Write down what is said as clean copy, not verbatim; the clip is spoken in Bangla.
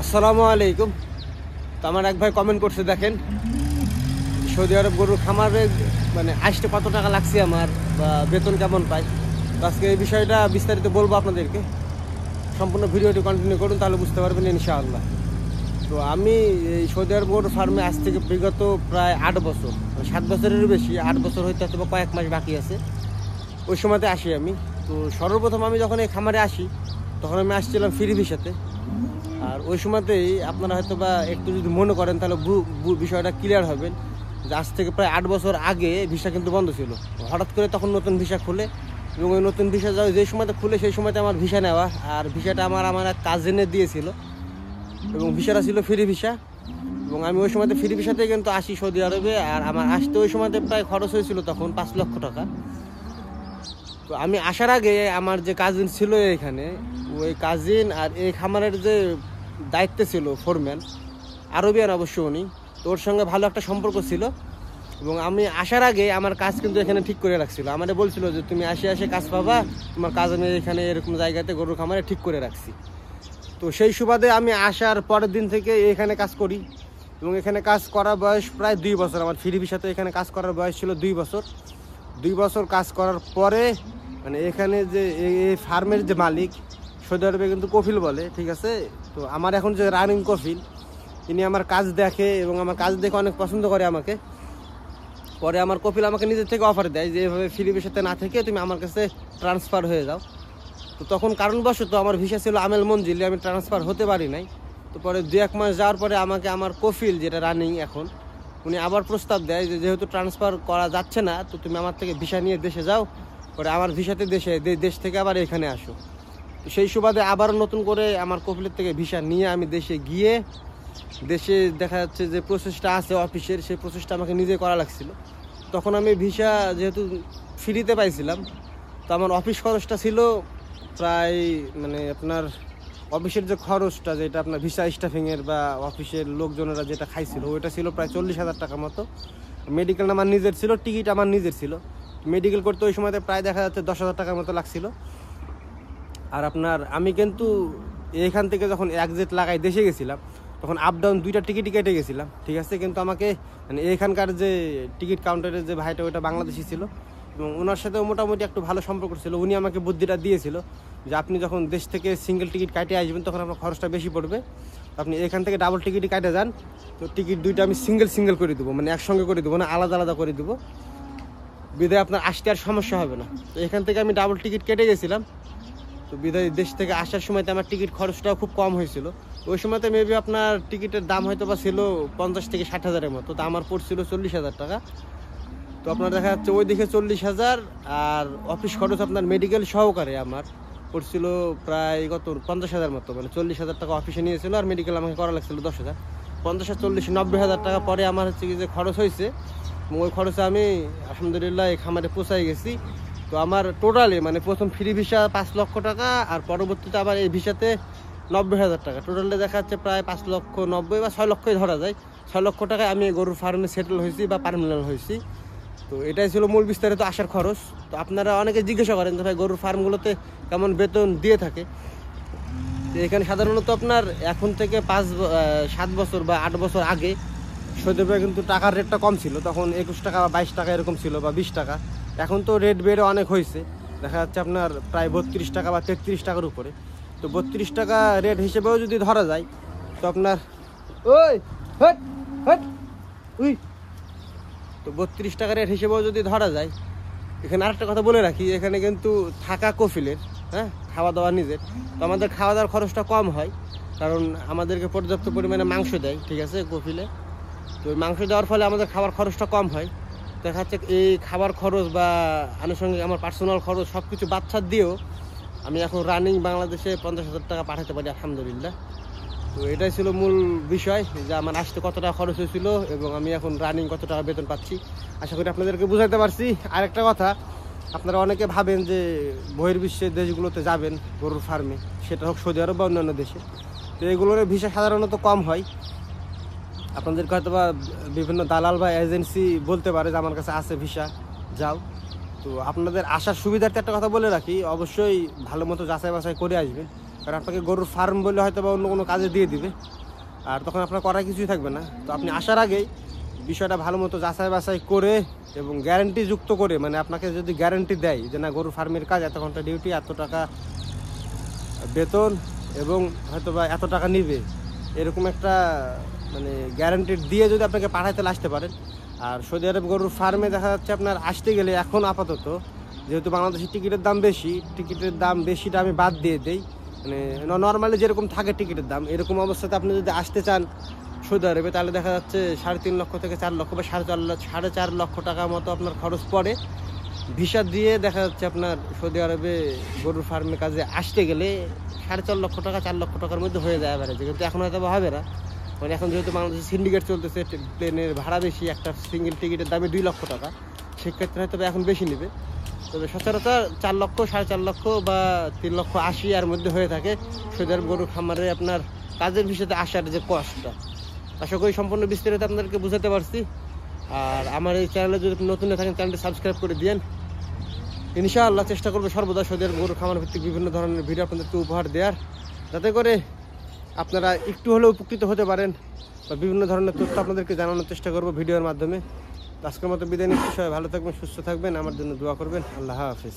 আসসালামু আলাইকুম। তো আমার এক ভাই কমেন্ট করছে, দেখেন সৌদি আরব গরুর খামারে মানে আসতে কত টাকা লাগছে আমার, বা বেতন কেমন পাই। তো আজকে এই বিষয়টা বিস্তারিত বলবো আপনাদেরকে। সম্পূর্ণ ভিডিওটি কন্টিনিউ করুন, তাহলে বুঝতে পারবেন ইনশাআল্লাহ। তো আমি এই সৌদি আরব গরুর ফার্মে আজ থেকে বিগত প্রায় 8 বছর, 7 বছরেরও বেশি, 8 বছর হইতে হয়তো কয়েক মাস বাকি আছে, ওই সময়তে আসি আমি। তো সর্বপ্রথম আমি যখন এই খামারে আসি তখন আমি আসছিলাম ফ্রি ভিসাতে। আর ওই সময়তেই আপনারা হয়তো বা একটু যদি মনে করেন তাহলে বিষয়টা ক্লিয়ার হবেন যে আজ থেকে প্রায় 8 বছর আগে ভিসা কিন্তু বন্ধ ছিল। হঠাৎ করে তখন নতুন ভিসা খুলে, এবং ওই নতুন ভিসা যে সময়তে খুলে সেই সময়তে আমার ভিসা নেওয়া, আর ভিসাটা আমার এক কাজিনে দিয়েছিল, এবং ভিসাটা ছিল ফ্রি ভিসা। এবং আমি ওই সময়তে ফ্রি ভিসাতে কিন্তু আসি সৌদি আরবে। আর আমার আসতে ওই সময়তে প্রায় খরচ হয়েছিল তখন 5 লক্ষ টাকা। তো আমি আসার আগে আমার যে কাজিন ছিল এখানে, ওই কাজিন আর এই খামারের যে দায়িত্বে ছিল ফোরম্যান, আরবিয়ান অবশ্য উনি, তো ওর সঙ্গে ভালো একটা সম্পর্ক ছিল। এবং আমি আসার আগে আমার কাজ কিন্তু এখানে ঠিক করে রাখছিল, আমাদের বলছিল যে তুমি আসে কাজ পাবা, তোমার কাজ আমি এখানে এরকম জায়গাতে গরুর খামারে ঠিক করে রাখছি। তো সেই সুবাদে আমি আসার পরের দিন থেকে এখানে কাজ করি, এবং এখানে কাজ করার বয়স প্রায় 2 বছর। আমার ফ্রি ভিসাতে এখানে কাজ করার বয়স ছিল 2 বছর। 2 বছর কাজ করার পরে মানে এখানে যে এই ফার্মের যে মালিক, সৌদি আরবে কিন্তু কফিল বলে, ঠিক আছে। তো আমার এখন যে রানিং কফিল, ইনি আমার কাজ দেখে এবং আমার কাজ দেখে অনেক পছন্দ করে আমাকে। পরে আমার কফিল আমাকে নিজের থেকে অফার দেয় যে এভাবে ফ্রি ভিসাতে না থেকে তুমি আমার কাছে ট্রান্সফার হয়ে যাও। তো তখন কারণবশত আমার ভিসা ছিল আমেল মঞ্জিলে, আমি ট্রান্সফার হতে পারি নাই। তো পরে 2-1 মাস যাওয়ার পরে আমাকে আমার কফিল, যেটা রানিং এখন, উনি আবার প্রস্তাব দেয় যে যেহেতু ট্রান্সফার করা যাচ্ছে না, তো তুমি আমার থেকে ভিসা নিয়ে দেশে যাও, পরে আমার ভিসাতে দেশ থেকে আবার এখানে আসো। তো সেই সুবাদে আবার নতুন করে আমার কফিলের থেকে ভিসা নিয়ে আমি দেশে গিয়ে, দেশে দেখা যাচ্ছে যে প্রসেসটা আছে অফিসের, সেই প্রসেসটা আমাকে নিজে করা লাগছিল। তখন আমি ভিসা যেহেতু ফ্রিতে পাইছিলাম, তো আমার অফিস খরচটা ছিল প্রায় মানে আপনার অফিসের যে খরচটা, যেটা আপনার ভিসা স্টাফিংয়ের বা অফিসের লোকজনেরা যেটা খাইছিল, ওইটা ছিল প্রায় 40,000 টাকা মতো। মেডিকেল আমার নিজের ছিল, টিকিট আমার নিজের ছিল। মেডিকেল করতে ওই সময়তে প্রায় দেখা যাচ্ছে 10,000 টাকার মতো লাগছিল। আর আপনার আমি কিন্তু এখান থেকে যখন এক্সিট লাগাই দেশে গেছিলাম, তখন আপ ডাউন 2টা টিকিটই কেটে গেছিলাম, ঠিক আছে। কিন্তু আমাকে মানে এখানকার যে টিকিট কাউন্টারের যে ভাইটা, ওইটা বাংলাদেশি ছিল, এবং ওনার সাথেও মোটামুটি একটু ভালো সম্পর্ক ছিল। উনি আমাকে বুদ্ধিটা দিয়েছিল যে আপনি যখন দেশ থেকে সিঙ্গেল টিকিট কাটে আসবেন তখন আপনার খরচটা বেশি পড়বে, আপনি এখান থেকে ডাবল টিকিটই কাটে যান। তো টিকিট 2টা আমি সিঙ্গেল করে দেবো, মানে একসঙ্গে করে দেবো না, আলাদা আলাদা করে দেবো, বিধায় আপনার আসতে আর সমস্যা হবে না। তো এখান থেকে আমি ডাবল টিকিট কেটে গেছিলাম। তো বিদায় দেশ থেকে আসার সময়তে আমার টিকিট খরচটাও খুব কম হয়েছিল। ওই সময়তে মেবি আপনার টিকিটের দাম হয়তো বা ছিল 50 থেকে 60,000-এর মতো, তো আমার পড়ছিল 40,000 টাকা। তো আপনার দেখা যাচ্ছে ওই দিকে 40,000, আর অফিস খরচ আপনার মেডিকেল সহকারে আমার পড়ছিল প্রায় 50,000 মতো, মানে 40,000 টাকা অফিসে নিয়েছিল, আর মেডিকেল আমাকে করা লাগছিল 10,000। 50 আর 40 90,000 টাকা পরে আমার হচ্ছে কি যে খরচ হয়েছে, ওই খরচে আমি আলহামদুলিল্লাহ এই খামারে পৌঁছাই গেছি। তো আমার টোটালি মানে প্রথম ফ্রি ভিসা 5 লক্ষ টাকা, আর পরবর্তীতে আবার এই ভিসাতে 90,000 টাকা, টোটালে দেখা যাচ্ছে প্রায় 5,90,000 বা 6 লক্ষই ধরা যায়। 6 লক্ষ টাকায় আমি গরুর ফার্মে সেটেল হয়েছি বা পার্মানেন্ট হয়েছি। তো এটাই ছিল মূল বিস্তারিত আসার খরচ। তো আপনারা অনেকে জিজ্ঞাসা করেন যে ভাই গরুর ফার্মগুলোতে কেমন বেতন দিয়ে থাকে। তো এখানে সাধারণত আপনার এখন থেকে 7 বছর বা 8 বছর আগে সৌদি আরবে কিন্তু টাকার রেটটা কম ছিল, তখন 21 টাকা বা 22 টাকা এরকম ছিল, বা 20 টাকা। এখন তো রেট বেড়ে অনেক হয়েছে, দেখা যাচ্ছে আপনার প্রায় 32 টাকা বা 33 টাকার উপরে। তো 32 টাকা রেট হিসেবেও যদি ধরা যায়, তো আপনার তো 32 টাকা রেট হিসেবেও যদি ধরা যায়, এখানে আরেকটা কথা বলে রাখি, এখানে কিন্তু থাকা কফিলের, হ্যাঁ, খাওয়া দাওয়া নিজের। তো আমাদের খাওয়া দাওয়ার খরচটা কম হয়, কারণ আমাদেরকে পর্যাপ্ত পরিমাণে মাংস দেয়, ঠিক আছে, কফিলে। তো মাংস দেওয়ার ফলে আমাদের খাবার খরচটা কম হয়। দেখা যাচ্ছে এই খাবার খরচ বা আনুষঙ্গিক আমার পার্সোনাল খরচ সব কিছু বাচ্চা দিয়েও আমি এখন রানিং বাংলাদেশে 50,000 টাকা পাঠাতে পারি আলহামদুলিল্লাহ। তো এটাই ছিল মূল বিষয়, যে আমার আসতে কত টাকা খরচ হয়েছিল এবং আমি এখন রানিং কত টাকা বেতন পাচ্ছি। আশা করি আপনাদেরকে বুঝাতে পারছি। আরেকটা কথা, আপনারা অনেকে ভাবেন যে বহির্বিশ্বের দেশগুলোতে যাবেন গরুর ফার্মে, সেটা হোক সৌদি আরব বা অন্যান্য দেশে, তো এগুলোর ভিসা সাধারণত কম হয়। আপনাদেরকে হয়তো বা বিভিন্ন দালাল বা এজেন্সি বলতে পারে যে আমার কাছে আছে ভিসা, যাও। তো আপনাদের আসার সুবিধার্থে একটা কথা বলে রাখি, অবশ্যই ভালো মতো যাচাই বাছাই করে আসবেন, কারণ আপনাকে গরুর ফার্ম বলে হয়তো বা অন্য কোনো কাজে দিয়ে দিবে, আর তখন আপনার করার কিছুই থাকবে না। তো আপনি আসার আগেই বিষয়টা ভালো মতো যাচাই বাছাই করে এবং গ্যারান্টি যুক্ত করে, মানে আপনাকে যদি গ্যারান্টি দেয় যে না গরুর ফার্মের কাজ এত ঘন্টা ডিউটি, এত টাকা বেতন এবং হয়তো বা এত টাকা নিবে, এরকম একটা মানে গ্যারান্টি দিয়ে যদি আপনাকে পাঠাইতে আসতে পারেন। আর সৌদি আরব গরুর ফার্মে দেখা যাচ্ছে আপনার আসতে গেলে এখন আপাতত যেহেতু বাংলাদেশের টিকিটের দাম বেশি, টিকিটের দাম বেশিটা আমি বাদ দিয়ে দেই, মানে নর্মালি যেরকম থাকে টিকিটের দাম, এরকম অবস্থাতে আপনি যদি আসতে চান সৌদি আরবে, তাহলে দেখা যাচ্ছে 3.5 লক্ষ থেকে 4 লক্ষ বা 4.5 লক্ষ টাকার মতো আপনার খরচ পড়ে। ভিসা দিয়ে দেখা যাচ্ছে আপনার সৌদি আরবে গরুর ফার্মে কাজে আসতে গেলে 4.5 লক্ষ টাকা 4 লক্ষ টাকার মধ্যে হয়ে যায় অ্যাভারেজে, কিন্তু এখন হয়তো হবে না। মানে এখন যেহেতু বাংলাদেশে সিন্ডিকেট চলতেছে, প্লেনের ভাড়া বেশি, একটা সিঙ্গেল টিকিটের দামে 2 লক্ষ টাকা, সেক্ষেত্রে হয়তো এখন বেশি নেবে। তবে সচরাচর 4 লক্ষ 4.5 লক্ষ বা 3 লক্ষ 80 এর মধ্যে হয়ে থাকে সৌদি আরব গরুর খামারে আপনার কাজের ভিসাতে আসার যে কস্টটা। আশা করি সম্পূর্ণ বিস্তারিত আপনাদেরকে বুঝাতে পারছি। আর আমার এই চ্যানেলে যদি নতুন থাকেন চ্যানেলটি সাবস্ক্রাইব করে দিন। ইনশাআল্লাহ চেষ্টা করবো সর্বদা সৌদি আরব গরুর খামার ভিত্তিক বিভিন্ন ধরনের ভিডিও আপনাদেরকে উপহার দেওয়ার, যাতে করে আপনারা একটু হলেও উপকৃত হতে পারেন বা বিভিন্ন ধরনের তথ্য আপনাদেরকে জানানোর চেষ্টা করবো ভিডিওর মাধ্যমে। আজকের মতো বিদায় নিচ্ছি, সবাই ভালো থাকবেন, সুস্থ থাকবেন, আমার জন্য দোয়া করবেন। আল্লাহ হাফেজ।